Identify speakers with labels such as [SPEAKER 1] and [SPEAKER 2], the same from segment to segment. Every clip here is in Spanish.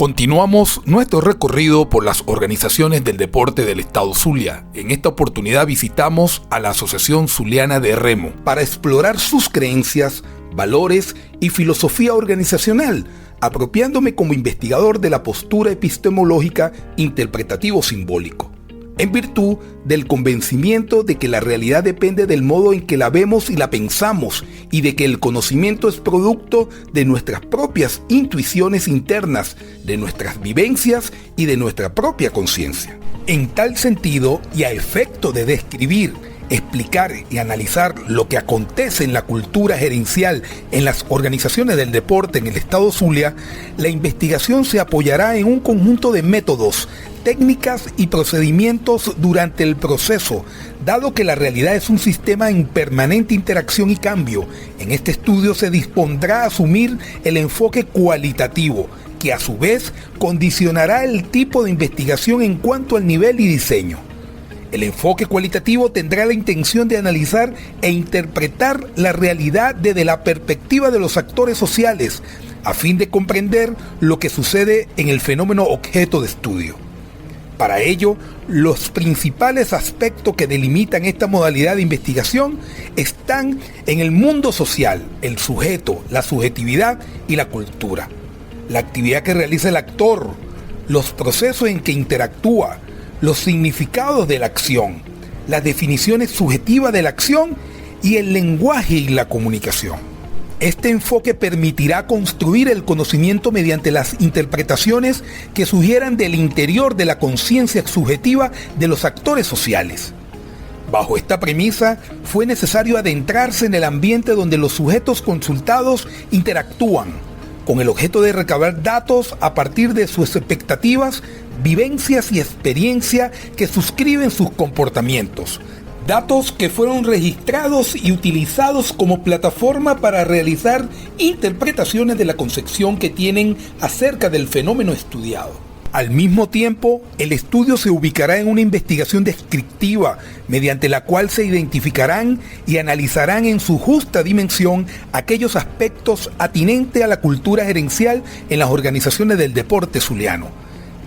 [SPEAKER 1] Continuamos nuestro recorrido por las organizaciones del deporte del estado Zulia. En esta oportunidad visitamos a la Asociación Zuliana de Remo para explorar sus creencias, valores y filosofía organizacional, apropiándome como investigador de la postura epistemológica interpretativo-simbólico, en virtud del convencimiento de que la realidad depende del modo en que la vemos y la pensamos, y de que el conocimiento es producto de nuestras propias intuiciones internas, de nuestras vivencias y de nuestra propia conciencia. En tal sentido, y a efecto de describir, explicar y analizar lo que acontece en la cultura gerencial en las organizaciones del deporte en el estado Zulia, la investigación se apoyará en un conjunto de métodos, técnicas y procedimientos durante el proceso, dado que la realidad es un sistema en permanente interacción y cambio. En este estudio se dispondrá a asumir el enfoque cualitativo, que a su vez condicionará el tipo de investigación en cuanto al nivel y diseño. El enfoque cualitativo tendrá la intención de analizar e interpretar la realidad desde la perspectiva de los actores sociales, a fin de comprender lo que sucede en el fenómeno objeto de estudio. Para ello, los principales aspectos que delimitan esta modalidad de investigación están en el mundo social, el sujeto, la subjetividad y la cultura, la actividad que realiza el actor, los procesos en que interactúa, los significados de la acción, las definiciones subjetivas de la acción y el lenguaje y la comunicación. Este enfoque permitirá construir el conocimiento mediante las interpretaciones que sugieran del interior de la conciencia subjetiva de los actores sociales. Bajo esta premisa, fue necesario adentrarse en el ambiente donde los sujetos consultados interactúan, con el objeto de recabar datos a partir de sus expectativas, vivencias y experiencia que suscriben sus comportamientos. Datos que fueron registrados y utilizados como plataforma para realizar interpretaciones de la concepción que tienen acerca del fenómeno estudiado. Al mismo tiempo, el estudio se ubicará en una investigación descriptiva, mediante la cual se identificarán y analizarán en su justa dimensión aquellos aspectos atinentes a la cultura gerencial en las organizaciones del deporte zuliano.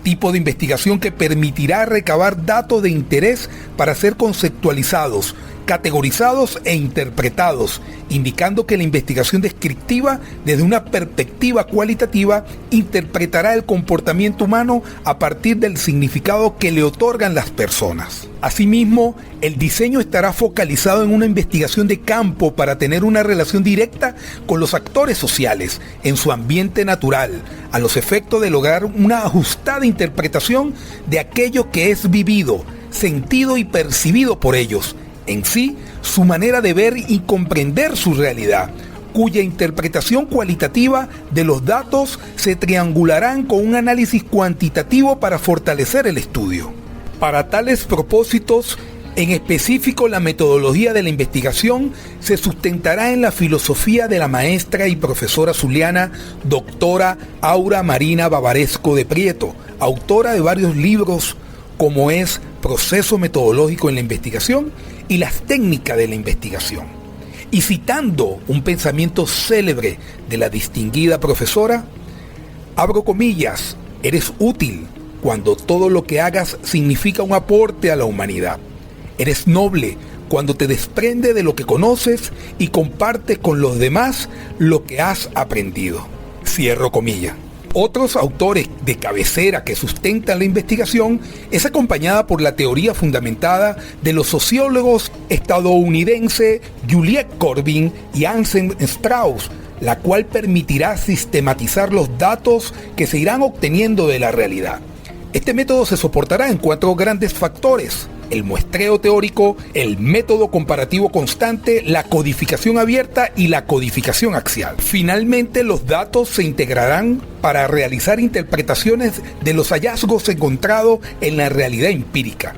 [SPEAKER 1] Tipo de investigación que permitirá recabar datos de interés para ser conceptualizados, categorizados e interpretados, indicando que la investigación descriptiva, desde una perspectiva cualitativa, interpretará el comportamiento humano a partir del significado que le otorgan las personas. Asimismo, el diseño estará focalizado en una investigación de campo para tener una relación directa con los actores sociales en su ambiente natural, a los efectos de lograr una ajustada interpretación de aquello que es vivido, sentido y percibido por ellos. En sí, su manera de ver y comprender su realidad, cuya interpretación cualitativa de los datos se triangularán con un análisis cuantitativo para fortalecer el estudio. Para tales propósitos, en específico la metodología de la investigación se sustentará en la filosofía de la maestra y profesora zuliana, doctora Aura Marina Bavaresco de Prieto, autora de varios libros como es Proceso Metodológico en la Investigación y las técnicas de la investigación. Y citando un pensamiento célebre de la distinguida profesora, abro comillas, eres útil cuando todo lo que hagas significa un aporte a la humanidad. Eres noble cuando te desprende de lo que conoces y compartes con los demás lo que has aprendido. Cierro comillas. Otros autores de cabecera que sustentan la investigación es acompañada por la teoría fundamentada de los sociólogos estadounidenses Juliet Corbin y Anselm Strauss, la cual permitirá sistematizar los datos que se irán obteniendo de la realidad. Este método se soportará en 4 grandes factores: el muestreo teórico, el método comparativo constante, la codificación abierta y la codificación axial. Finalmente, los datos se integrarán para realizar interpretaciones de los hallazgos encontrados en la realidad empírica.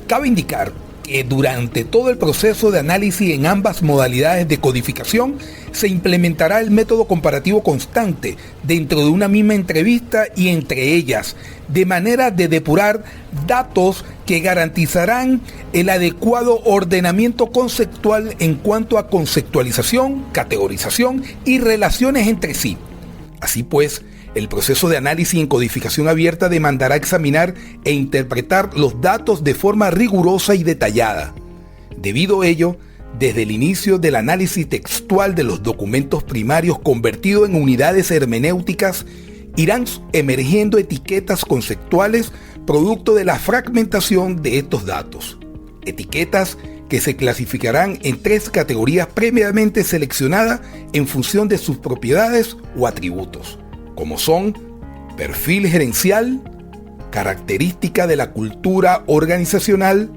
[SPEAKER 1] Cabe indicar que durante todo el proceso de análisis en ambas modalidades de codificación se implementará el método comparativo constante dentro de una misma entrevista y entre ellas, de manera de depurar datos que garantizarán el adecuado ordenamiento conceptual en cuanto a conceptualización, categorización y relaciones entre sí. Así pues, El proceso de análisis en codificación abierta demandará examinar e interpretar los datos de forma rigurosa y detallada. Debido a ello, desde el inicio del análisis textual de los documentos primarios convertido en unidades hermenéuticas, irán emergiendo etiquetas conceptuales producto de la fragmentación de estos datos. Etiquetas que se clasificarán en 3 categorías previamente seleccionadas en función de sus propiedades o atributos, como son perfil gerencial, característica de la cultura organizacional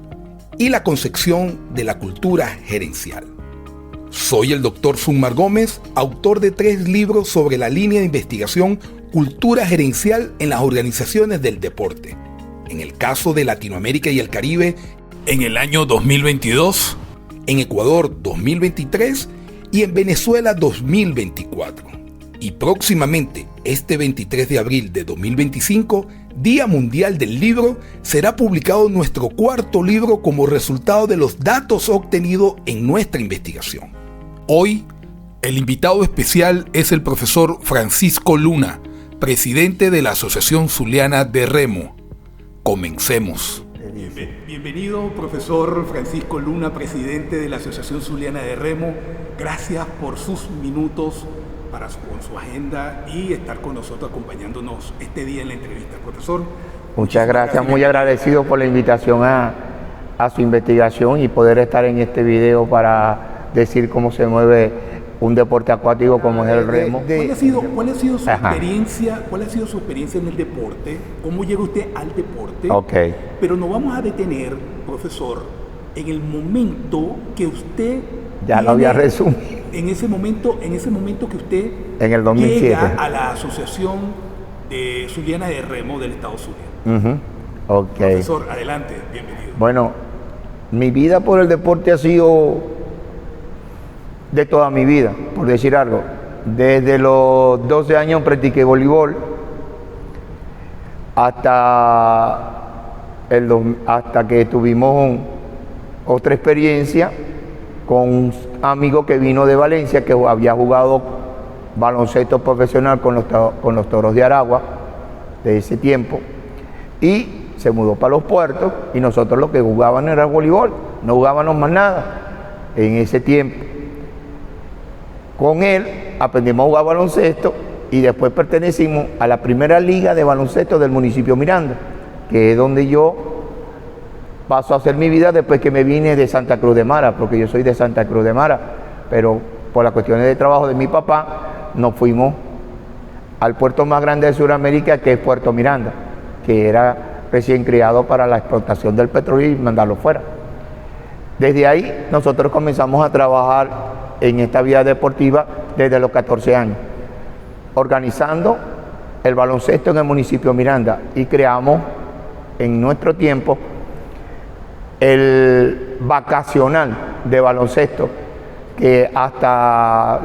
[SPEAKER 1] y la concepción de la cultura gerencial. Soy el Dr. Sunmar Gómez, autor de 3 libros sobre la línea de investigación Cultura Gerencial en las organizaciones del deporte. En el caso de Latinoamérica y el Caribe, en el año 2022, en Ecuador 2023 y en Venezuela 2024. Y próximamente, este 23 de abril de 2025, Día Mundial del Libro, será publicado nuestro 4º libro como resultado de los datos obtenidos en nuestra investigación. Hoy, el invitado especial es el profesor Francisco Luna, presidente de la Asociación Zuliana de Remo. Comencemos. Bienvenido, profesor Francisco Luna, presidente de la Asociación Zuliana de Remo. Gracias por sus minutos con su agenda y estar con nosotros acompañándonos este día en la entrevista. Profesor.
[SPEAKER 2] Muchas gracias, muy agradecido por la invitación a su investigación y poder estar en este video para decir cómo se mueve un deporte acuático como es el remo.
[SPEAKER 1] ¿Cuál ha sido su experiencia? ¿Cuál ha sido su experiencia en el deporte? ¿Cómo llega usted al deporte?
[SPEAKER 2] Okay.
[SPEAKER 1] Pero nos vamos a detener, profesor, en el momento que usted
[SPEAKER 2] ya lo había resumido.
[SPEAKER 1] En ese momento que usted
[SPEAKER 2] en el 2007
[SPEAKER 1] llega a la Asociación de Zuliana de Remo del Estado Zulia.
[SPEAKER 2] Okay.
[SPEAKER 1] Profesor, adelante, bienvenido.
[SPEAKER 2] Bueno, mi vida por el deporte ha sido de toda mi vida, por decir algo. Desde los 12 años practiqué voleibol hasta que tuvimos otra experiencia con un amigo que vino de Valencia, que había jugado baloncesto profesional con los Toros de Aragua de ese tiempo, y se mudó para Los Puertos, y nosotros lo que jugábamos era voleibol, no jugábamos más nada en ese tiempo. Con él aprendimos a jugar baloncesto y después pertenecimos a la primera liga de baloncesto del municipio Miranda, que es donde yo paso a hacer mi vida después que me vine de Santa Cruz de Mara, porque yo soy de Santa Cruz de Mara, pero por las cuestiones de trabajo de mi papá nos fuimos al puerto más grande de Sudamérica, que es Puerto Miranda, que era recién creado para la explotación del petróleo y mandarlo fuera. Desde ahí nosotros comenzamos a trabajar en esta vida deportiva desde los 14 años, organizando el baloncesto en el municipio Miranda, y creamos en nuestro tiempo el vacacional de baloncesto, que hasta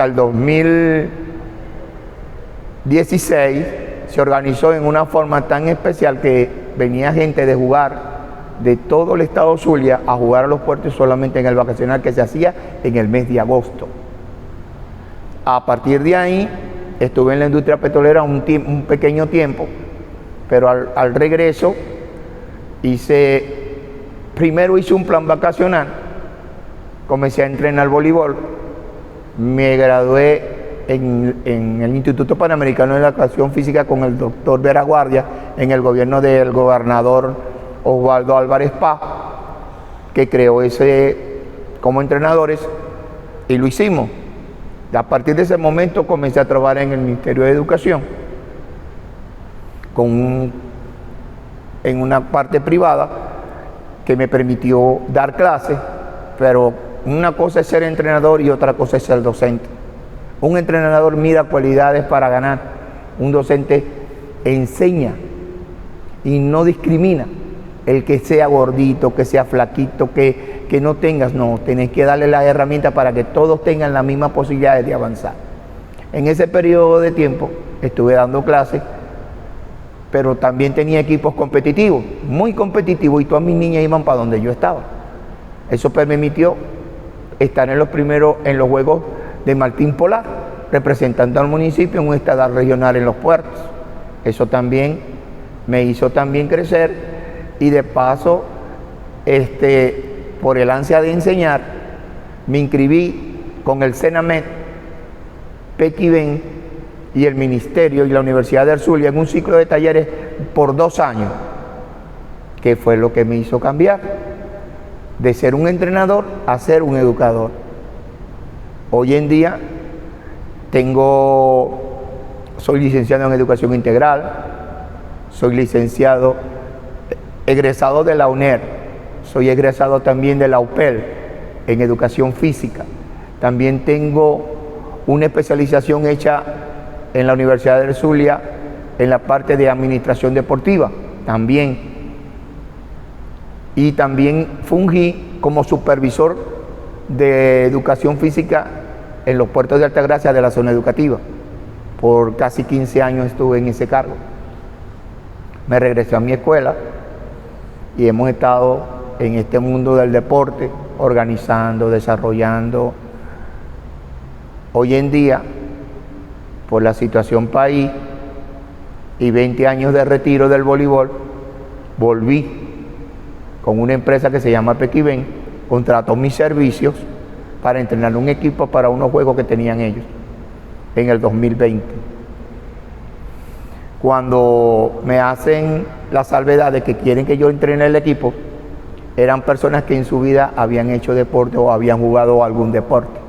[SPEAKER 2] el 2016 se organizó en una forma tan especial que venía gente de jugar de todo el estado Zulia a jugar a Los Puertos solamente en el vacacional, que se hacía en el mes de agosto. A partir de ahí estuve en la industria petrolera un pequeño tiempo, pero al regreso primero hice un plan vacacional, comencé a entrenar voleibol, me gradué en el Instituto Panamericano de la Educación Física con el doctor Vera Guardia en el gobierno del gobernador Osvaldo Álvarez Paz, que creó ese como entrenadores, y lo hicimos. A partir de ese momento comencé a trabajar en el Ministerio de Educación en una parte privada que me permitió dar clases, pero una cosa es ser entrenador y otra cosa es ser docente. Un entrenador mira cualidades para ganar, un docente enseña y no discrimina. El que sea gordito, que sea flaquito, que no tengas, no, tenés que darle las herramientas para que todos tengan las mismas posibilidades de avanzar. En ese periodo de tiempo estuve dando clases, pero también tenía equipos competitivos, muy competitivos, y todas mis niñas iban para donde yo estaba. Eso permitió estar en los Juegos de Martín Polar, representando al municipio en un estado regional en los puertos. Eso también me hizo también crecer, y de paso, por el ansia de enseñar, me inscribí con el Senamet, Pequiven y el Ministerio y la Universidad del Zulia en un ciclo de talleres por 2 años, que fue lo que me hizo cambiar de ser un entrenador a ser un educador. Hoy en día soy licenciado en Educación Integral, soy licenciado, egresado de la UNER, soy egresado también de la UPEL en Educación Física. También tengo una especialización hecha en la Universidad del Zulia en la parte de Administración Deportiva, también. Y también fungí como supervisor de Educación Física en los puertos de Altagracia de la zona educativa. Por casi 15 años estuve en ese cargo. Me regresé a mi escuela y hemos estado en este mundo del deporte, organizando, desarrollando. Hoy en día, por la situación país y 20 años de retiro del voleibol, volví con una empresa que se llama Pequiven, contrató mis servicios para entrenar un equipo para unos juegos que tenían ellos en el 2020. Cuando me hacen la salvedad de que quieren que yo entrene el equipo, eran personas que en su vida habían hecho deporte o habían jugado algún deporte.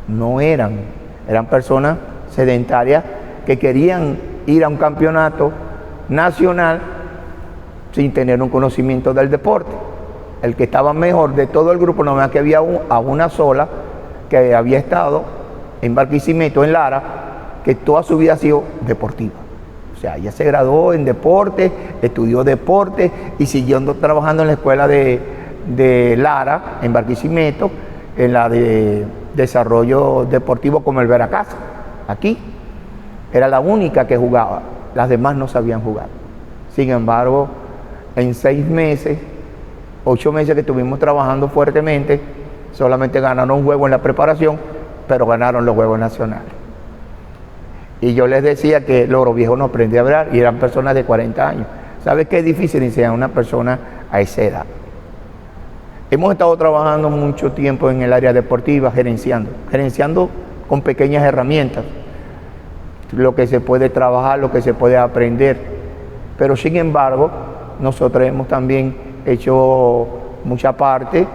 [SPEAKER 2] No eran personas sedentarias que querían ir a un campeonato nacional sin tener un conocimiento del deporte. El que estaba mejor de todo el grupo, nomás que había una sola que había estado en Barquisimeto, en Lara, que toda su vida ha sido deportiva. O sea, ella se graduó en deporte, estudió deporte y siguió trabajando en la escuela de Lara, en Barquisimeto, en la de desarrollo deportivo como el Veracasa. Aquí era la única que jugaba, las demás no sabían jugar. Sin embargo, en 6 meses, 8 meses que estuvimos trabajando fuertemente, solamente ganaron un juego en la preparación, pero ganaron los juegos nacionales. Y yo les decía que Loro Viejo no aprendía a hablar y eran personas de 40 años. ¿Sabes qué es difícil enseñar a una persona a esa edad? Hemos estado trabajando mucho tiempo en el área deportiva, gerenciando con pequeñas herramientas, lo que se puede trabajar, lo que se puede aprender. Pero sin embargo, nosotros hemos también hecho mucha parte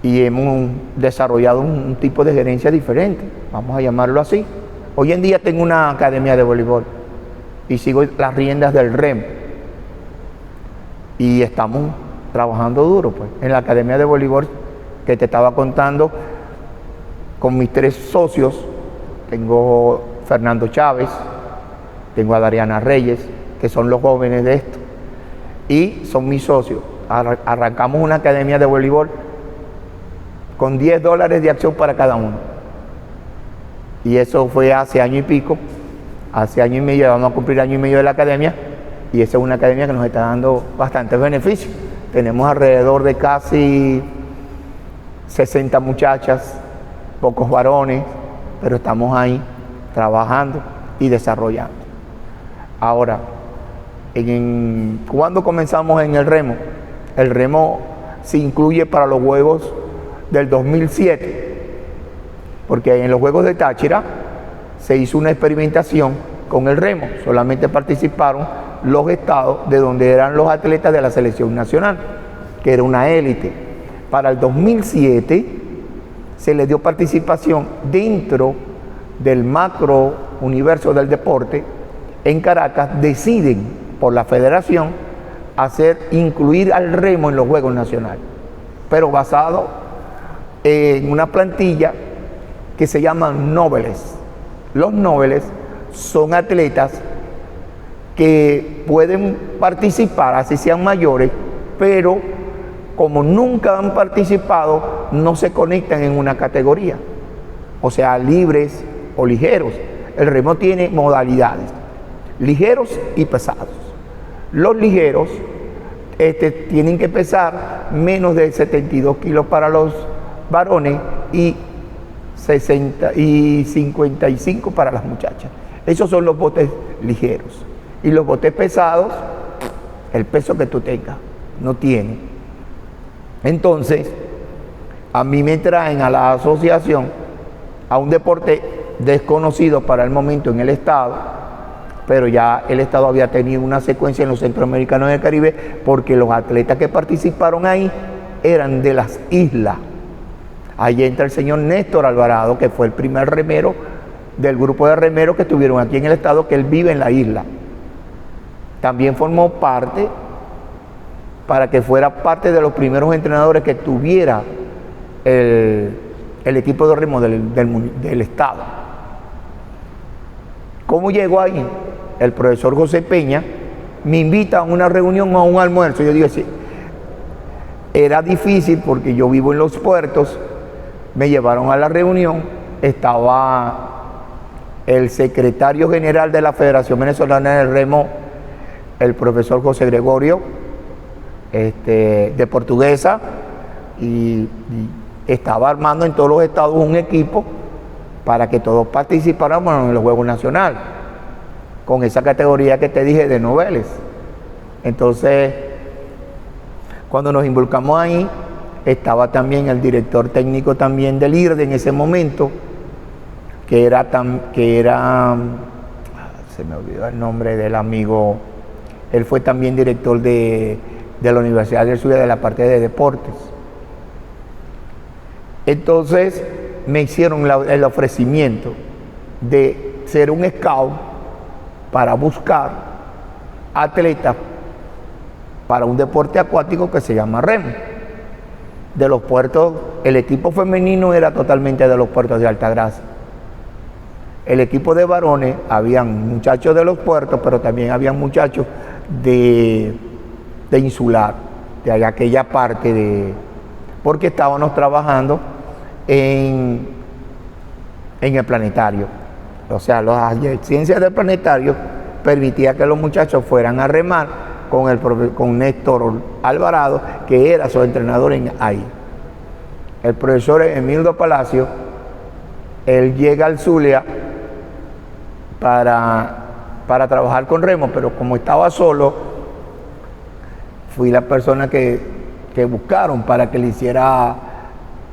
[SPEAKER 2] y hemos desarrollado un tipo de gerencia diferente, vamos a llamarlo así. Hoy en día tengo una academia de voleibol y sigo las riendas del REM y estamos trabajando duro, pues. En la academia de voleibol que te estaba contando, con mis 3 socios, tengo Fernando Chávez, tengo a Dariana Reyes, que son los jóvenes de esto, y son mis socios. Arrancamos una academia de voleibol con $10 de acción para cada uno. Y eso fue hace año y pico, hace año y medio, vamos a cumplir año y medio de la academia, y esa es una academia que nos está dando bastantes beneficios. Tenemos alrededor de casi 60 muchachas, pocos varones, pero estamos ahí trabajando y desarrollando. Ahora, ¿cuándo comenzamos en el remo? El remo se incluye para los Juegos del 2007, porque en los Juegos de Táchira se hizo una experimentación con el remo. Solamente participaron los estados de donde eran los atletas de la selección nacional, que era una élite. Para el 2007 se le dio participación dentro del macro universo del deporte. En Caracas deciden por la federación incluir al remo en los Juegos Nacionales, pero basado en una plantilla que se llaman nobles. Los nobles son atletas que pueden participar, así sean mayores, pero como nunca han participado, no se conectan en una categoría, o sea, libres o ligeros. El remo tiene modalidades, ligeros y pesados. Los ligeros tienen que pesar menos de 72 kilos para los varones y 60 y 55 para las muchachas. Esos son los botes ligeros. Y los botes pesados, el peso que tú tengas, no tiene. Entonces, a mí me traen a la asociación a un deporte desconocido para el momento en el Estado, pero ya el Estado había tenido una secuencia en los centroamericanos y el Caribe, porque los atletas que participaron ahí eran de las islas. Ahí entra el señor Néstor Alvarado, que fue el primer remero del grupo de remeros que estuvieron aquí en el Estado, que él vive en la isla. También formó parte, para que fuera parte de los primeros entrenadores que tuviera el equipo de remo del Estado. ¿Cómo llegó ahí? El profesor José Peña me invita a una reunión o a un almuerzo. Yo digo, sí, era difícil porque yo vivo en Los Puertos. Me llevaron a la reunión, estaba el secretario general de la Federación Venezolana de Remo, el profesor José Gregorio, de Portuguesa, y estaba armando en todos los estados un equipo para que todos participáramos en los Juegos Nacionales, con esa categoría que te dije de noveles. Entonces, cuando nos involucramos ahí, estaba también el director técnico también del IRDE en ese momento, que era se me olvidó el nombre del amigo, él fue también director de la Universidad del Zulia de la parte de deportes. Entonces me hicieron el ofrecimiento de ser un scout para buscar atletas para un deporte acuático que se llama remo. De Los Puertos, el equipo femenino era totalmente de Los Puertos de Altagracia. El equipo de varones, habían muchachos de Los Puertos, pero también habían muchachos de Insular, de aquella parte porque estábamos trabajando en el planetario. O sea, las ciencias del planetario permitía que los muchachos fueran a remar con Néstor Alvarado, que era su entrenador ahí. El profesor Emilio Palacio, él llega al Zulia para trabajar con remo, pero como estaba solo, fui la persona que buscaron para que le hiciera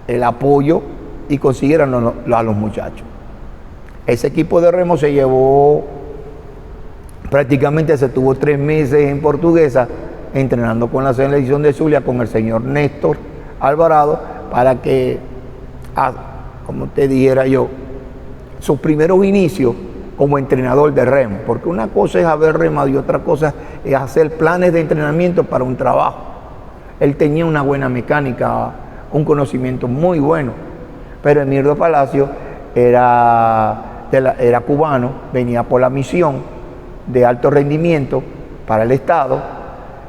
[SPEAKER 2] el apoyo y consiguieran a los muchachos. Ese equipo de remo se llevó, prácticamente se tuvo 3 meses en Portuguesa entrenando con la selección de Zulia, con el señor Néstor Alvarado, para que, como te dijera yo, sus primeros inicios como entrenador de remo, porque una cosa es haber remado y otra cosa es hacer planes de entrenamiento para un trabajo. Él tenía una buena mecánica, un conocimiento muy bueno, pero Emilio Palacio era cubano, venía por la misión de alto rendimiento para el Estado,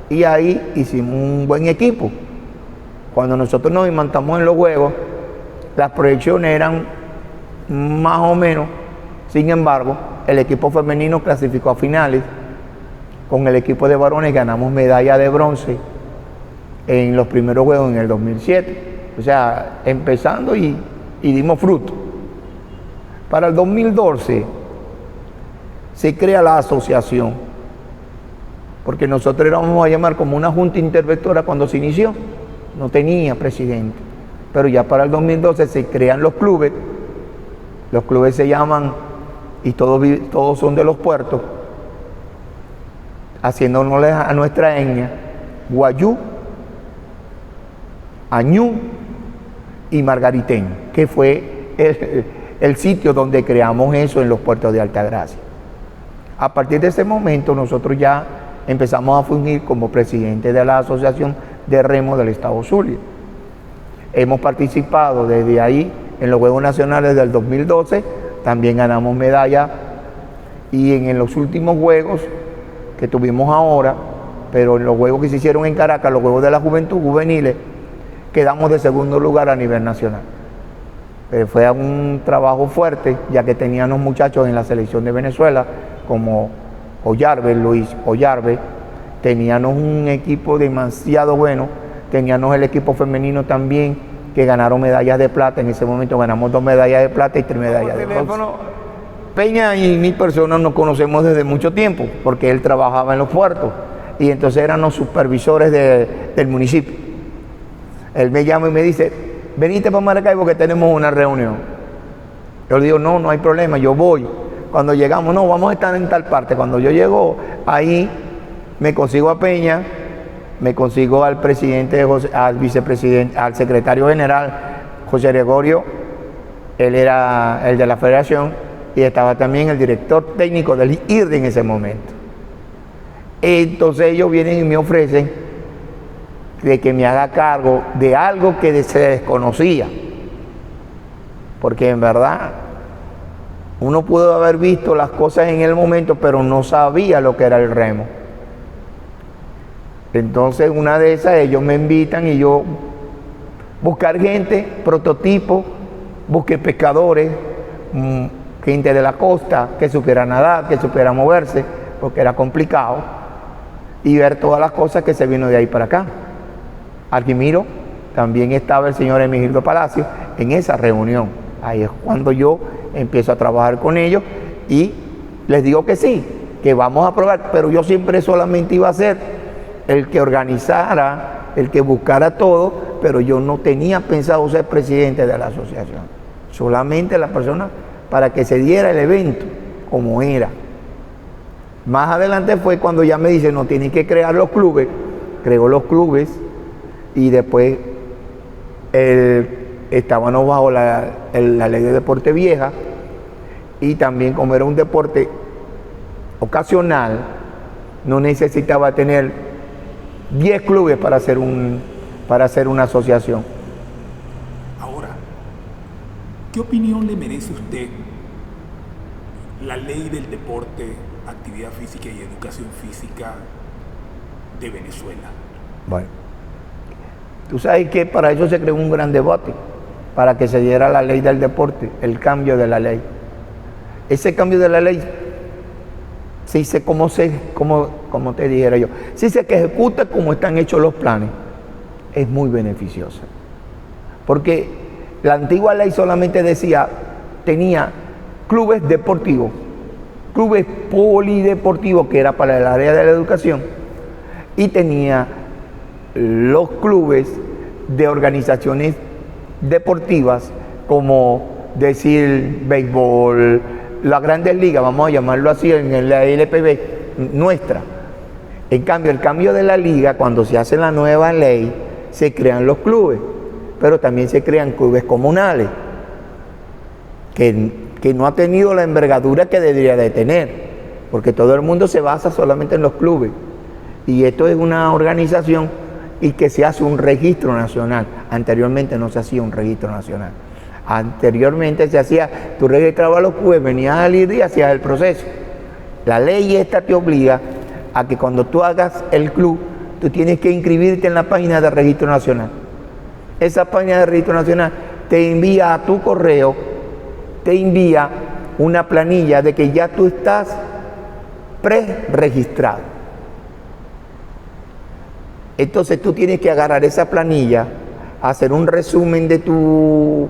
[SPEAKER 2] y ahí hicimos un buen equipo. Cuando nosotros nos imantamos en los Juegos, las proyecciones eran más o menos. Sin embargo, el equipo femenino clasificó a finales. Con el equipo de varones ganamos medalla de bronce en los primeros Juegos en el 2007. O sea, empezando y dimos fruto. Para el 2012 se crea la asociación, porque nosotros vamos a llamar como una junta interventora cuando se inició. No tenía presidente, pero ya para el 2012 se crean los clubes. Los clubes se llaman, y todos son de Los Puertos, haciéndonos a nuestra etnia, Guayú, Añú y Margariteño, que fue el sitio donde creamos eso en Los Puertos de Altagracia. A partir de ese momento nosotros ya empezamos a fungir como presidente de la Asociación de Remo del Estado Zulia. Hemos participado desde ahí en los Juegos Nacionales del 2012, también ganamos medalla, y en los últimos Juegos que tuvimos ahora, pero en los Juegos que se hicieron en Caracas, los Juegos de la Juventud Juveniles, quedamos de segundo lugar a nivel nacional. Fue un trabajo fuerte, ya que teníamos muchachos en la selección de Venezuela, como Luis Ollarbe, teníamos un equipo demasiado bueno, teníamos el equipo femenino también que ganaron medallas de plata. En ese momento ganamos 2 medallas de plata y 3 medallas de bronce. Peña y mi persona nos conocemos desde mucho tiempo, porque él trabajaba en los puertos y entonces eran los supervisores del municipio. Él me llama y me dice, venite para Maracaibo que tenemos una reunión. Yo le digo, no hay problema, yo voy. Cuando llegamos, no, vamos a estar en tal parte. Cuando yo llego ahí, me consigo a Peña, me consigo al presidente, al vicepresidente, al secretario general, José Gregorio, él era el de la federación, y estaba también el director técnico del IRD en ese momento. Entonces ellos vienen y me ofrecen de que me haga cargo de algo que se desconocía, porque en verdad uno pudo haber visto las cosas en el momento, pero no sabía lo que era el remo. Entonces una de esas ellos me invitan y yo buscar gente, prototipo, busqué pescadores, gente de la costa que supiera nadar, que supiera moverse, porque era complicado, y ver todas las cosas que se vino de ahí para acá. Arquimiro, también estaba el señor Emigildo Palacio en esa reunión. Ahí es cuando yo empiezo a trabajar con ellos y les digo que sí, que vamos a probar, pero yo siempre solamente iba a ser el que organizara, el que buscara todo, pero yo no tenía pensado ser presidente de la asociación, solamente la persona para que se diera el evento como era. Más adelante fue cuando ya me dice, no, tienen que crear los clubes. Creó los clubes y después estábamos bajo la ley de deporte vieja, y también como era un deporte ocasional, no necesitaba tener 10 clubes para hacer una asociación.
[SPEAKER 1] Ahora, ¿qué opinión le merece usted la ley del deporte, actividad física y educación física de Venezuela?
[SPEAKER 2] Bueno, tú sabes que para eso se creó un gran debate, para que se diera la ley del deporte, el cambio de la ley. Ese cambio de la ley, si se, como te dijera yo, si se ejecuta como están hechos los planes, es muy beneficiosa. Porque la antigua ley solamente tenía clubes deportivos, clubes polideportivos, que era para el área de la educación, y tenía los clubes de organizaciones deportivas, como decir béisbol, las grandes ligas, vamos a llamarlo así, en la LPB nuestra. En cambio, el cambio de la liga, cuando se hace la nueva ley, se crean los clubes, pero también se crean clubes comunales, que no ha tenido la envergadura que debería de tener, porque todo el mundo se basa solamente en los clubes, y esto es una organización y que se hace un registro nacional. Anteriormente no se hacía un registro nacional. Anteriormente se hacía, tú registrabas los clubes, venías al IRD y hacías el proceso. La ley esta te obliga a que cuando tú hagas el club, tú tienes que inscribirte en la página de registro nacional. Esa página de registro nacional te envía a tu correo, te envía una planilla de que ya tú estás pre-registrado. Entonces tú tienes que agarrar esa planilla, hacer un resumen de tu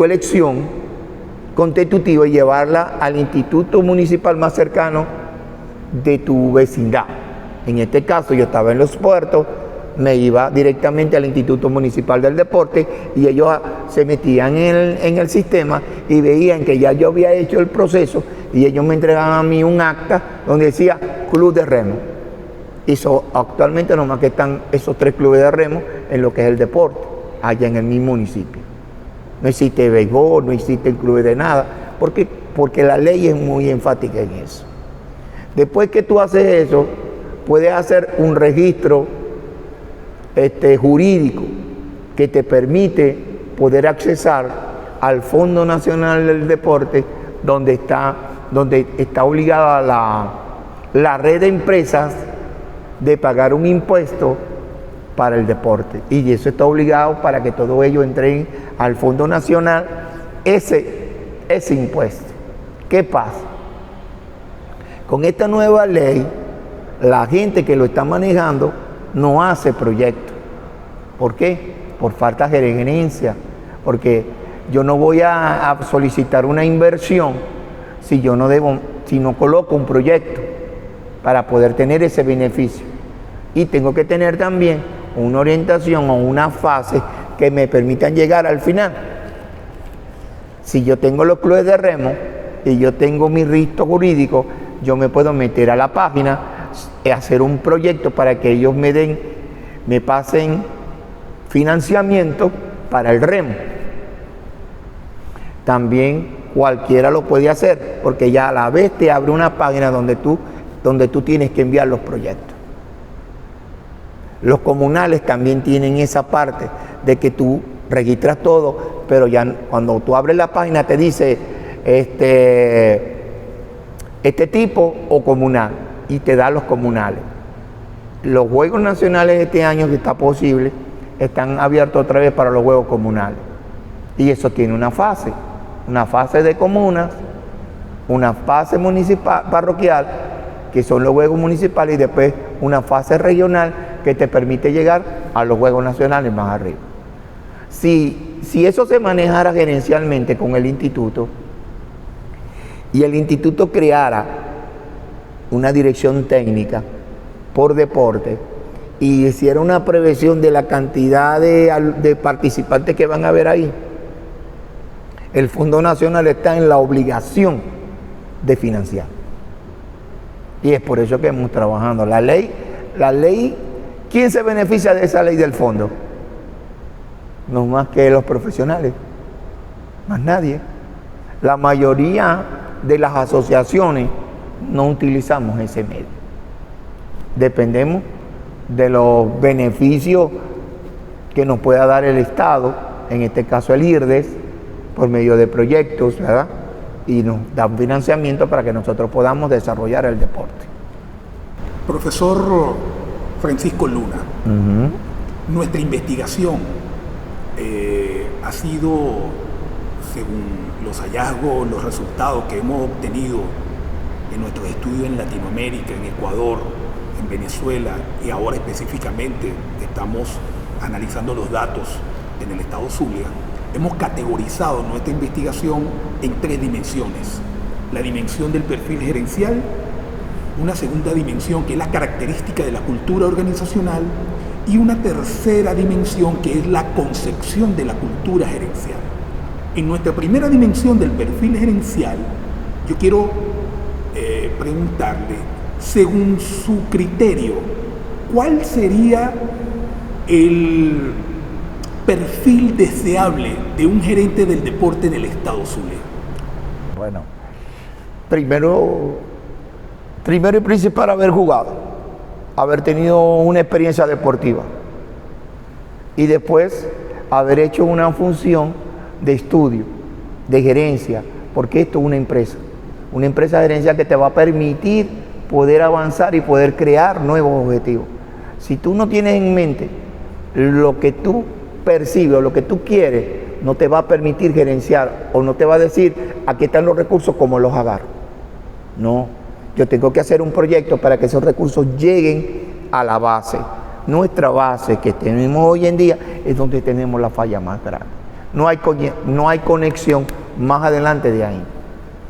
[SPEAKER 2] elección constitutiva y llevarla al instituto municipal más cercano de tu vecindad. En este caso yo estaba en Los Puertos, me iba directamente al Instituto Municipal del Deporte y ellos se metían en el sistema y veían que ya yo había hecho el proceso y ellos me entregaban a mí un acta donde decía Club de Remo. Y actualmente nomás que están esos 3 clubes de remo en lo que es el deporte, allá en el mismo municipio. No existe béisbol, no existe clubes de nada, porque la ley es muy enfática en eso. Después que tú haces eso, puedes hacer un registro jurídico que te permite poder accesar al Fondo Nacional del Deporte, donde está obligada la red de empresas de pagar un impuesto para el deporte, y eso está obligado para que todo ello entre al Fondo Nacional ese impuesto. ¿Qué pasa? Con esta nueva ley, la gente que lo está manejando no hace proyectos. ¿Por qué? por falta de gerencia, porque yo no voy a solicitar una inversión si yo si no coloco un proyecto para poder tener ese beneficio. Y tengo que tener también una orientación o una fase que me permitan llegar al final. Si yo tengo los clubes de remo y yo tengo mi registro jurídico, yo me puedo meter a la página, hacer un proyecto para que ellos me pasen financiamiento para el remo. También cualquiera lo puede hacer, porque ya a la vez te abre una página donde tú tienes que enviar los proyectos. Los comunales también tienen esa parte de que tú registras todo, pero ya cuando tú abres la página te dice este tipo o comunal, y te da los comunales. Los Juegos Nacionales de este año, que está posible, están abiertos otra vez para los Juegos Comunales. Y eso tiene una fase de comunas, una fase municipal, parroquial, que son los Juegos Municipales, y después una fase regional que te permite llegar a los Juegos Nacionales más arriba. Si eso se manejara gerencialmente con el instituto, y el instituto creara una dirección técnica por deporte y hiciera una prevención de la cantidad de participantes que van a haber ahí, el Fondo Nacional está en la obligación de financiar. Y es por eso que hemos trabajando. La ley, ¿quién se beneficia de esa ley del fondo? No más que los profesionales, más nadie. La mayoría de las asociaciones no utilizamos ese medio. Dependemos de los beneficios que nos pueda dar el Estado, en este caso el IRDES, por medio de proyectos, ¿verdad? Y nos dan financiamiento para que nosotros podamos desarrollar el deporte.
[SPEAKER 1] Profesor Francisco Luna, nuestra investigación ha sido, según los hallazgos, los resultados que hemos obtenido en nuestros estudios en Latinoamérica, en Ecuador, en Venezuela, y ahora específicamente estamos analizando los datos en el estado Zulia, hemos categorizado nuestra investigación en 3 dimensiones. La dimensión del perfil gerencial, una segunda dimensión que es la característica de la cultura organizacional, y una tercera dimensión que es la concepción de la cultura gerencial. En nuestra primera dimensión del perfil gerencial, yo quiero preguntarle, según su criterio, ¿cuál sería el perfil deseable de un gerente del deporte en el estado Zulia?
[SPEAKER 2] Bueno, primero y principal, haber jugado, haber tenido una experiencia deportiva, y después haber hecho una función de estudio, de gerencia, porque esto es una empresa de gerencia que te va a permitir poder avanzar y poder crear nuevos objetivos. Si tú no tienes en mente lo que tú percibes o lo que tú quieres, no te va a permitir gerenciar, o no te va a decir aquí están los recursos, como los agarro. No, yo tengo que hacer un proyecto para que esos recursos lleguen a la base. Nuestra base que tenemos hoy en día es donde tenemos la falla más grande. No hay conexión más adelante de ahí.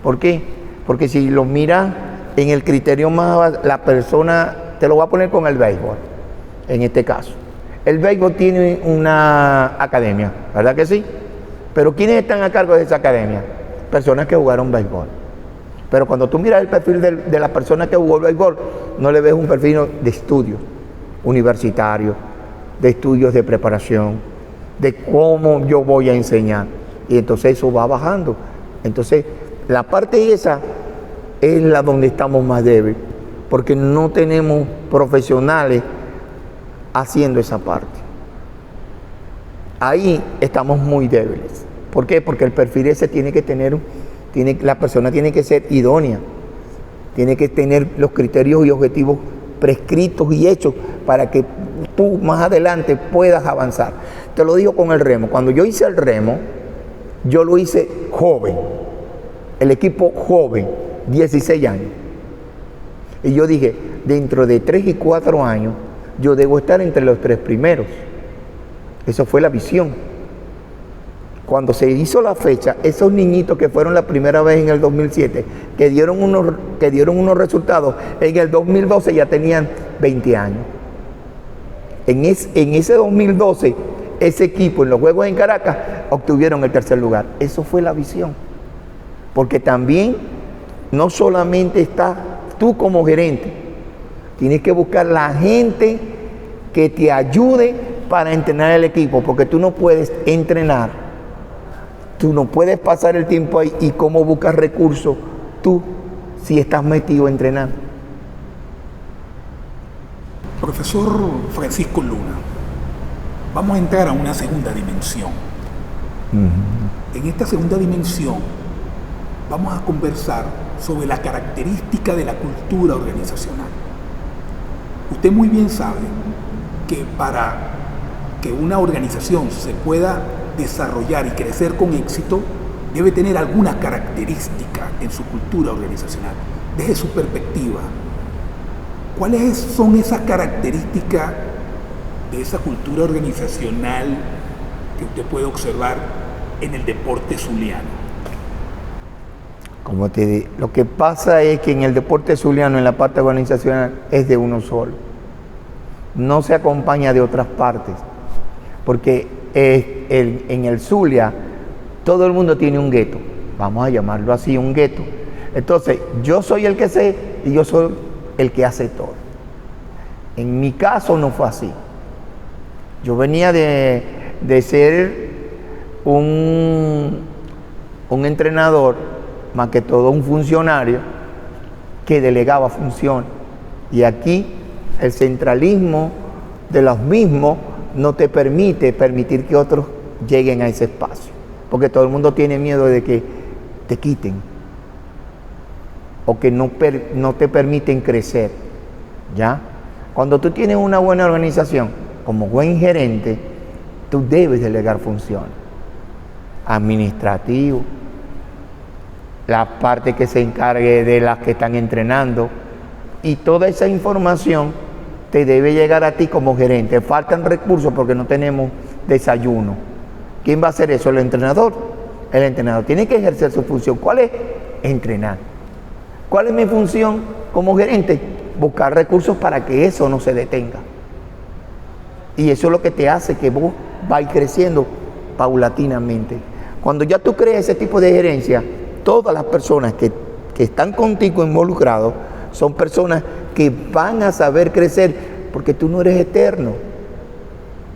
[SPEAKER 2] ¿Por qué? Porque si lo miras en el criterio más, la persona, te lo voy a poner con el béisbol, en este caso. El béisbol tiene una academia, ¿verdad que sí? Pero ¿quiénes están a cargo de esa academia? Personas que jugaron béisbol. Pero cuando tú miras el perfil de la persona que jugó el béisbol, no le ves un perfil de estudio universitario, de estudios de preparación, de cómo yo voy a enseñar. Y entonces eso va bajando. Entonces, la parte esa es la donde estamos más débiles, porque no tenemos profesionales haciendo esa parte. Ahí estamos muy débiles. ¿Por qué? Porque el perfil ese tiene que tener, la persona tiene que ser idónea, tiene que tener los criterios y objetivos prescritos y hechos para que tú más adelante puedas avanzar. Te lo digo con el remo. Cuando yo hice el remo, yo lo hice joven, el equipo joven, 16 años. Y yo dije, dentro de 3 y 4 años, yo debo estar entre los 3 primeros. Eso fue la visión. Cuando se hizo la fecha, esos niñitos que fueron la primera vez en el 2007, que dieron unos resultados, en el 2012 ya tenían 20 años. En ese 2012, ese equipo en los Juegos en Caracas obtuvieron el tercer lugar. Eso fue la visión. Porque también no solamente estás tú como gerente, tienes que buscar la gente que te ayude para entrenar el equipo, porque tú no puedes entrenar, tú no puedes pasar el tiempo ahí y cómo buscas recursos tú si estás metido entrenando.
[SPEAKER 1] Profesor Francisco Luna, vamos a entrar a una segunda dimensión. En esta segunda dimensión vamos a conversar sobre la característica de la cultura organizacional. Usted muy bien sabe que para que una organización se pueda desarrollar y crecer con éxito, debe tener alguna característica en su cultura organizacional. Desde su perspectiva, ¿cuáles son esas características de esa cultura organizacional que usted puede observar en el deporte zuliano?
[SPEAKER 2] Como te digo, lo que pasa es que en el deporte zuliano, en la parte organizacional, es de uno solo. No se acompaña de otras partes. Porque en el Zulia, todo el mundo tiene un gueto. Vamos a llamarlo así, un gueto. Entonces, yo soy el que sé y yo soy el que hace todo. En mi caso no fue así. Yo venía de ser un entrenador, más que todo un funcionario, que delegaba funciones. Y aquí el centralismo de los mismos no te permitir que otros lleguen a ese espacio. Porque todo el mundo tiene miedo de que te quiten o que no te permiten crecer. ¿Ya? Cuando tú tienes una buena organización, como buen gerente, tú debes delegar funciones. Administrativo, la parte que se encargue de las que están entrenando, y toda esa información te debe llegar a ti como gerente. Faltan recursos porque no tenemos desayuno. ¿Quién va a hacer eso? El entrenador. El entrenador tiene que ejercer su función. ¿Cuál es? Entrenar. ¿Cuál es mi función como gerente? Buscar recursos para que eso no se detenga. Y eso es lo que te hace que vos vayas creciendo paulatinamente. Cuando ya tú crees ese tipo de gerencia, todas las personas que están contigo involucrados son personas que van a saber crecer, porque tú no eres eterno.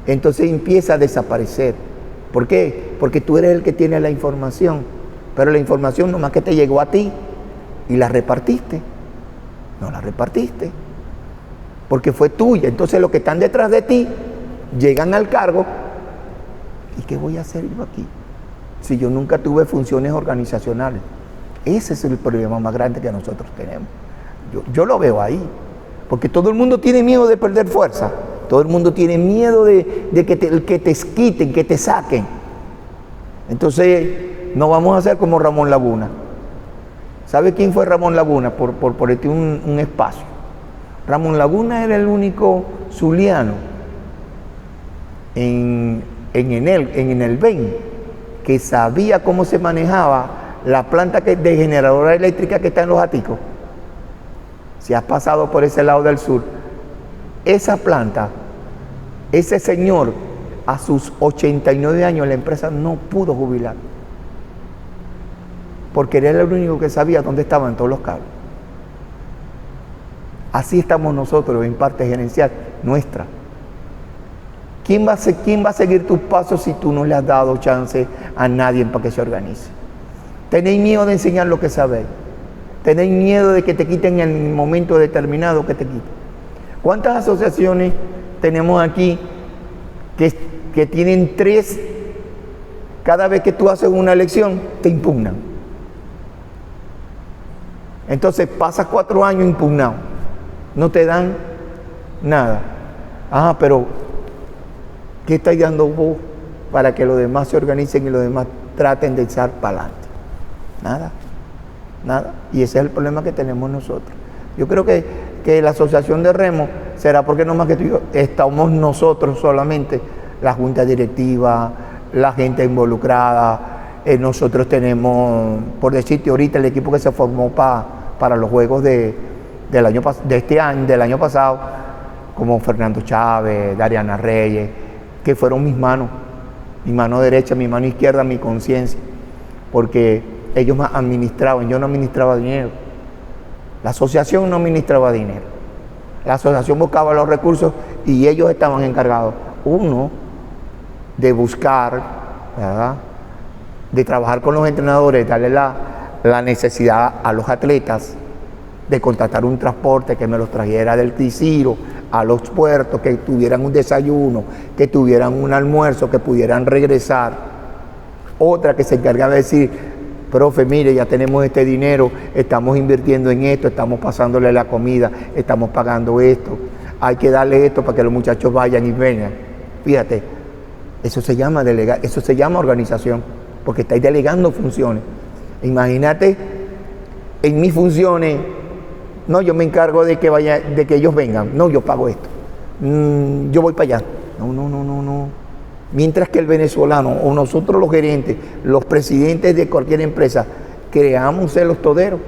[SPEAKER 2] Entonces empieza a desaparecer. ¿Por qué? Porque tú eres el que tiene la información, pero la información nomás que te llegó a ti y la repartiste. No la repartiste, porque fue tuya. Entonces los que están detrás de ti llegan al cargo. ¿Y qué voy a hacer yo aquí si yo nunca tuve funciones organizacionales? Ese es el problema más grande que nosotros tenemos. Yo lo veo ahí, porque todo el mundo tiene miedo de perder fuerza, todo el mundo tiene miedo de que te quiten, que te saquen. Entonces no vamos a hacer como Ramón Laguna. ¿Sabe quién fue Ramón Laguna? Por ponerte un espacio. Ramón Laguna era el único zuliano en el BEN que sabía cómo se manejaba la planta de generadora eléctrica que está en Los Aticos. Si has pasado por ese lado del sur, esa planta, ese señor, a sus 89 años, la empresa no pudo jubilar, porque él era el único que sabía dónde estaban todos los cables. Así estamos nosotros en parte gerencial nuestra. ¿Quién va a seguir tus pasos si tú no le has dado chance a nadie para que se organice? Tenéis miedo de enseñar lo que sabéis. Tenéis miedo de que te quiten en el momento determinado que te quiten. ¿Cuántas asociaciones tenemos aquí que tienen 3? Cada vez que tú haces una elección, te impugnan. Entonces pasas 4 años impugnado. No te dan nada. Pero ¿qué estáis dando vos para que los demás se organicen y los demás traten de echar para adelante? Nada. Y ese es el problema que tenemos nosotros. Yo creo que la asociación de remo será porque no más que tú y yo estamos nosotros solamente la junta directiva, la gente involucrada. Nosotros tenemos, por decirte ahorita, el equipo que se formó para los juegos del año pasado, como Fernando Chávez, Dariana Reyes, que fueron mis manos, mi mano derecha, mi mano izquierda, mi conciencia, porque ellos me administraban, yo no administraba dinero. La asociación no administraba dinero. La asociación buscaba los recursos y ellos estaban encargados, uno, de buscar, ¿verdad?, de trabajar con los entrenadores, darle la necesidad a los atletas de contratar un transporte que me los trajera del Ticiro a los puertos, que tuvieran un desayuno, que tuvieran un almuerzo, que pudieran regresar. Otra que se encargaba de decir, profe, mire, ya tenemos este dinero, estamos invirtiendo en esto, estamos pasándole la comida, estamos pagando esto, hay que darle esto para que los muchachos vayan y vengan. Fíjate, eso se llama delegar, eso se llama organización, porque estáis delegando funciones. Imagínate, en mis funciones, no, yo me encargo de que ellos vengan, no, yo pago esto, yo voy para allá. No. Mientras que el venezolano o nosotros los gerentes, los presidentes de cualquier empresa, creamos los toderos,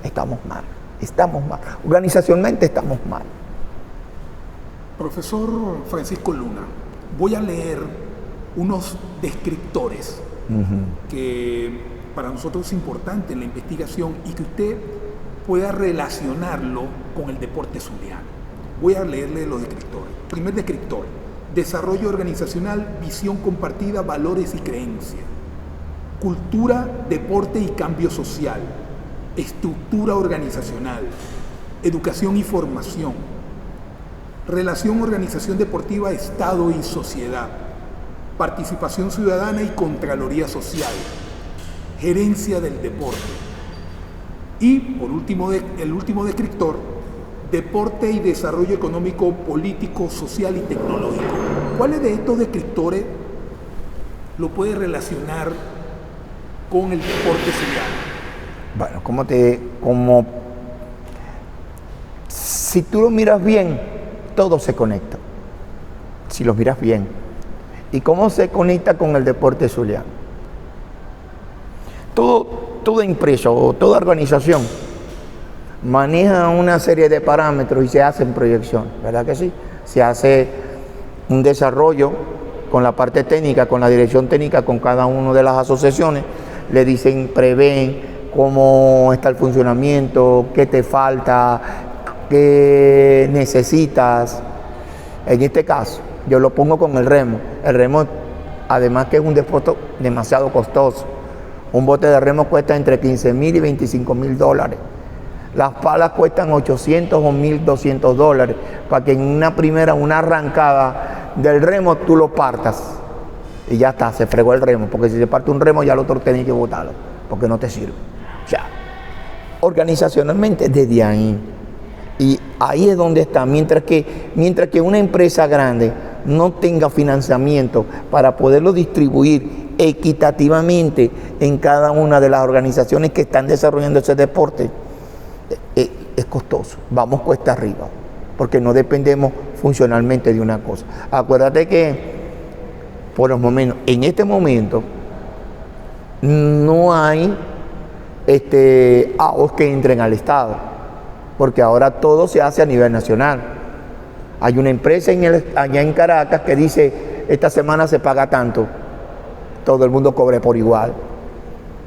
[SPEAKER 2] estamos mal. Organizacionalmente estamos mal.
[SPEAKER 1] Profesor Francisco Luna, voy a leer unos descriptores que para nosotros es importante en la investigación y que usted pueda relacionarlo con el deporte zuliano. Voy a leerle los descriptores. Primer descriptor: desarrollo organizacional, visión compartida, valores y creencias. Cultura, deporte y cambio social. Estructura organizacional. Educación y formación. Relación organización deportiva, Estado y sociedad. Participación ciudadana y Contraloría Social. Gerencia del deporte. Y, por último, el último descriptor: deporte y desarrollo económico, político, social y tecnológico. ¿Cuáles de estos descriptores lo puede relacionar con el deporte zuliano?
[SPEAKER 2] Bueno, si tú lo miras bien, todo se conecta. Si lo miras bien. ¿Y cómo se conecta con el deporte zuliano? Toda empresa o toda organización maneja una serie de parámetros y se hacen proyecciones, ¿verdad que sí? Se hace un desarrollo con la parte técnica, con la dirección técnica, con cada una de las asociaciones, le dicen, prevén cómo está el funcionamiento, qué te falta, qué necesitas. En este caso, yo lo pongo con el remo. El remo, además que es un deporte demasiado costoso. Un bote de remo cuesta entre $15,000 y $25,000. Las palas cuestan $800 o $1,200 para que en una arrancada del remo tú lo partas y ya está, se fregó el remo, porque si se parte un remo ya el otro tiene que botarlo porque no te sirve. O sea, organizacionalmente desde ahí, y ahí es donde está, mientras que una empresa grande no tenga financiamiento para poderlo distribuir equitativamente en cada una de las organizaciones que están desarrollando ese deporte, es costoso, vamos cuesta arriba, porque no dependemos funcionalmente de una cosa. Acuérdate que por los momentos, en este momento no hay AOS que entren al Estado, porque ahora todo se hace a nivel nacional. Hay una empresa allá en Caracas que dice, esta semana se paga tanto, todo el mundo cobre por igual.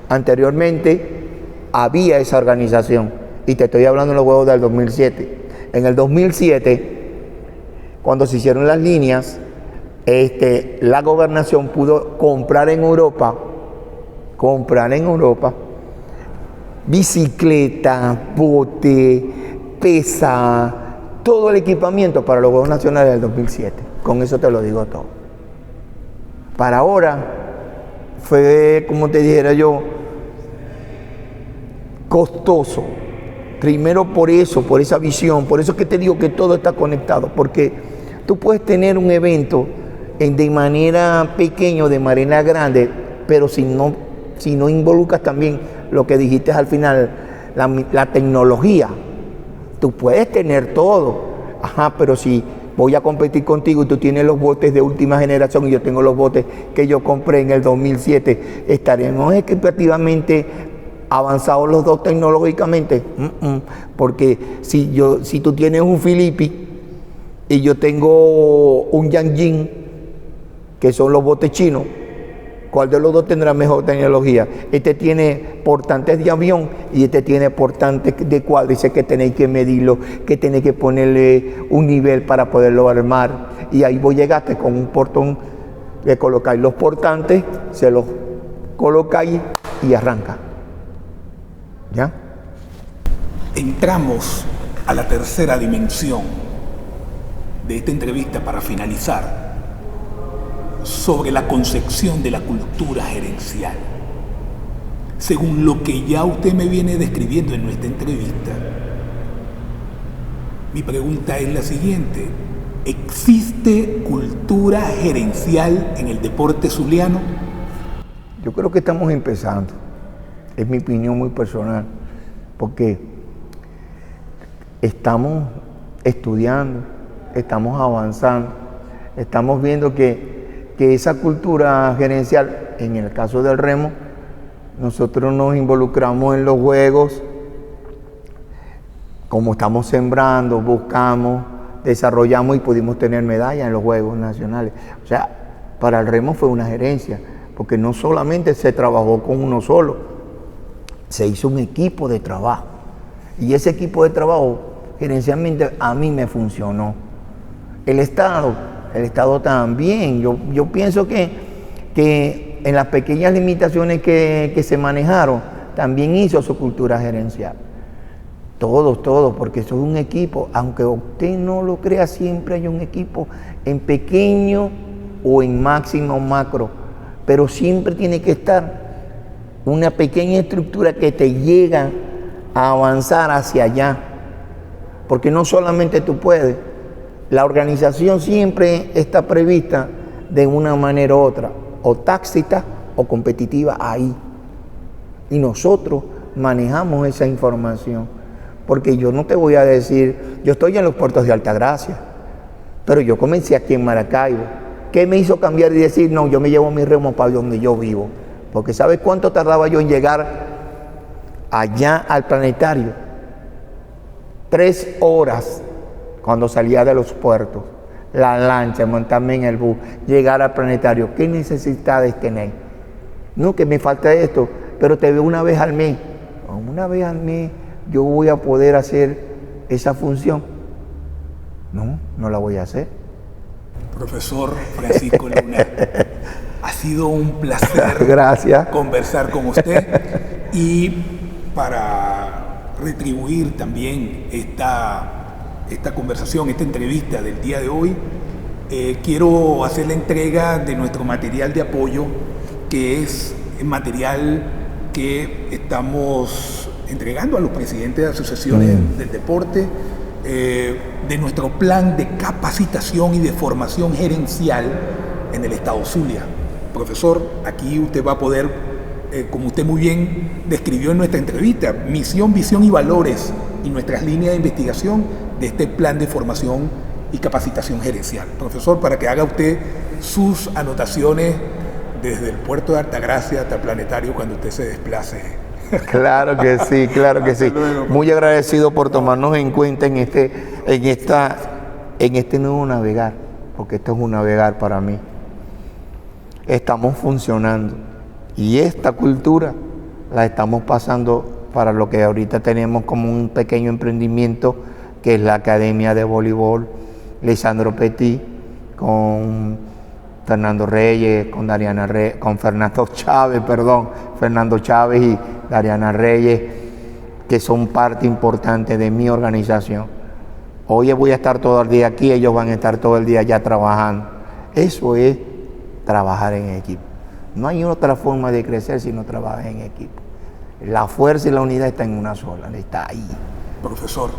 [SPEAKER 2] Anteriormente había esa organización, y te estoy hablando de los juegos del 2007. En el 2007, cuando se hicieron las líneas, la gobernación pudo comprar en Europa bicicleta, bote, pesa, todo el equipamiento para los Juegos Nacionales del 2007. Con eso te lo digo todo. Para ahora fue, como te dijera yo, costoso. Primero por eso, por esa visión, por eso es que te digo que todo está conectado, porque tú puedes tener un evento de manera pequeña o de manera grande, pero si no involucras también lo que dijiste al final, la tecnología, tú puedes tener todo, pero si voy a competir contigo y tú tienes los botes de última generación y yo tengo los botes que yo compré en el 2007, ¿estaremos equitativamente avanzados los dos tecnológicamente? Porque si tú tienes un Philippi y yo tengo un Yanjin, que son los botes chinos, ¿cuál de los dos tendrá mejor tecnología? Este tiene portantes de avión y este tiene portantes de cuádriceps que tenéis que medirlo, que tenéis que ponerle un nivel para poderlo armar. Y ahí vos llegaste con un portón, le colocáis los portantes, se los colocáis y arranca. ¿Ya?
[SPEAKER 1] Entramos a la tercera dimensión de esta entrevista para finalizar, sobre la concepción de la cultura gerencial. Según lo que ya usted me viene describiendo en nuestra entrevista, mi pregunta es la siguiente: ¿existe cultura gerencial en el deporte zuliano?
[SPEAKER 2] Yo creo que estamos empezando. Es mi opinión muy personal, porque estamos estudiando, estamos avanzando, estamos viendo que esa cultura gerencial, en el caso del remo, nosotros nos involucramos en los juegos, como estamos sembrando, buscamos, desarrollamos y pudimos tener medallas en los Juegos Nacionales. O sea, para el remo fue una gerencia, porque no solamente se trabajó con uno solo, se hizo un equipo de trabajo. Y ese equipo de trabajo, gerencialmente, a mí me funcionó. El Estado también. Yo pienso que en las pequeñas limitaciones que se manejaron, también hizo su cultura gerencial. Todos, porque eso es un equipo. Aunque usted no lo crea, siempre hay un equipo en pequeño o en máximo o macro, pero siempre tiene que estar una pequeña estructura que te llega a avanzar hacia allá, porque no solamente tú puedes. La organización siempre está prevista de una manera u otra, o tácita o competitiva ahí. Y nosotros manejamos esa información. Porque yo no te voy a decir, yo estoy en los puertos de Altagracia, pero yo comencé aquí en Maracaibo. ¿Qué me hizo cambiar y decir, no, yo me llevo mi remo para donde yo vivo? Porque ¿sabes cuánto tardaba yo en llegar allá al planetario? 3 horas. Cuando salía de los puertos, la lancha, montarme en el bus, llegar al planetario. ¿Qué necesidades tenéis? No, que me falta esto, pero te veo una vez al mes. Una vez al mes yo voy a poder hacer esa función. No la voy a hacer.
[SPEAKER 1] Profesor Francisco Luna, ha sido un placer
[SPEAKER 2] Gracias.
[SPEAKER 1] Conversar con usted. Y para retribuir también esta conversación, esta entrevista del día de hoy, quiero hacer la entrega de nuestro material de apoyo, que es el material que estamos entregando a los presidentes de asociaciones del deporte, de nuestro plan de capacitación y de formación gerencial en el estado Zulia. Profesor, aquí usted va a poder, como usted muy bien describió en nuestra entrevista, misión, visión y valores y nuestras líneas de investigación de este plan de formación y capacitación gerencial. Profesor, para que haga usted sus anotaciones desde el puerto de Altagracia hasta el planetario cuando usted se desplace.
[SPEAKER 2] Claro que sí, claro que sí.
[SPEAKER 1] Luego.
[SPEAKER 2] Muy agradecido por tomarnos en cuenta en este nuevo navegar, porque esto es un navegar para mí. Estamos funcionando y esta cultura la estamos pasando para lo que ahorita tenemos como un pequeño emprendimiento, que es la Academia de Voleibol Lisandro Petit, con Fernando Reyes, con Fernando Chávez y Dariana Reyes, que son parte importante de mi organización. Hoy voy a estar todo el día aquí, ellos van a estar todo el día allá trabajando. Eso es trabajar en equipo. No hay otra forma de crecer si no trabajas en equipo. La fuerza y la unidad están en una sola, está ahí.
[SPEAKER 1] Profesor,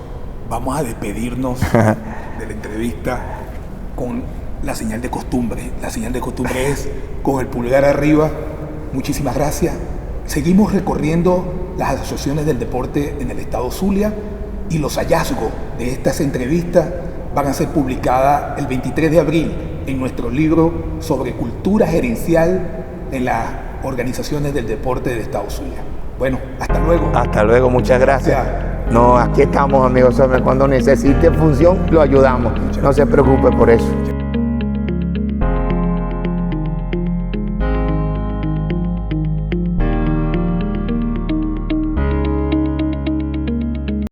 [SPEAKER 1] vamos a despedirnos de la entrevista con la señal de costumbre. La señal de costumbre es con el pulgar arriba. Muchísimas gracias. Seguimos recorriendo las asociaciones del deporte en el estado Zulia y los hallazgos de estas entrevistas van a ser publicadas el 23 de abril en nuestro libro sobre cultura gerencial en las organizaciones del deporte del Estado Zulia. Bueno, hasta luego.
[SPEAKER 2] Hasta luego, muchas gracias. No, aquí estamos, amigos. Cuando necesite función, lo ayudamos. No se preocupe por eso.